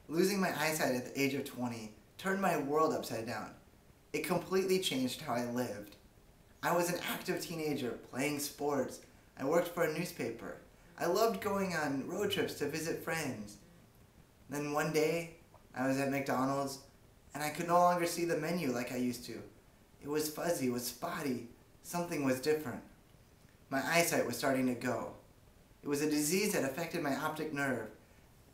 Losing my eyesight at the age of 20 turned my world upside down. It completely changed how I lived. I was an active teenager, playing sports. I worked for a newspaper. I loved going on road trips to visit friends. Then one day, I was at McDonald's, and I could no longer see the menu like I used to. It was fuzzy, it was spotty. Something was different. My eyesight was starting to go. It was a disease that affected my optic nerve,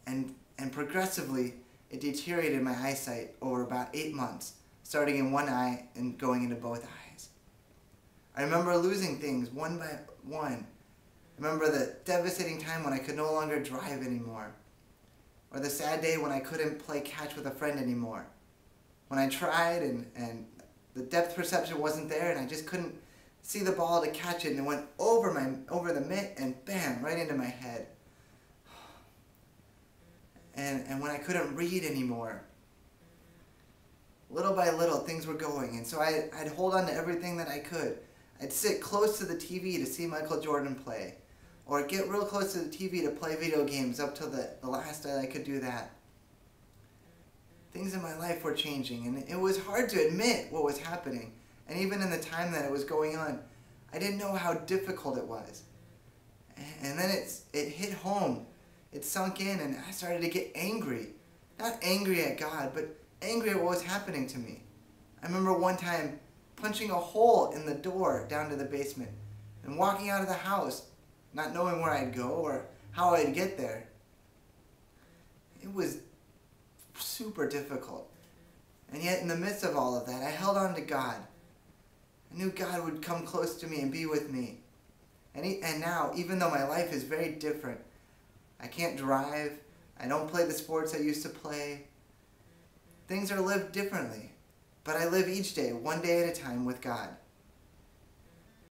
and progressively, it deteriorated my eyesight over about 8 months, starting in one eye and going into both eyes. I remember losing things one by one. I remember the devastating time when I could no longer drive anymore, or the sad day when I couldn't play catch with a friend anymore. When I tried and the depth perception wasn't there and I just couldn't see the ball to catch it, and it went over the mitt and bam, right into my head. And when I couldn't read anymore, little by little things were going, and so I'd hold on to everything that I could. I'd sit close to the TV to see Michael Jordan play, or get real close to the TV to play video games up till the last day I could do that. Things in my life were changing, and it was hard to admit what was happening. And even in the time that it was going on, I didn't know how difficult it was. And then it hit home. It sunk in, and I started to get angry. Not angry at God, but angry at what was happening to me. I remember one time punching a hole in the door down to the basement and walking out of the house, not knowing where I'd go or how I'd get there. It was super difficult. And yet in the midst of all of that, I held on to God. I knew God would come close to me and be with me. And now, even though my life is very different, I can't drive, I don't play the sports I used to play, things are lived differently. But I live each day, one day at a time with God.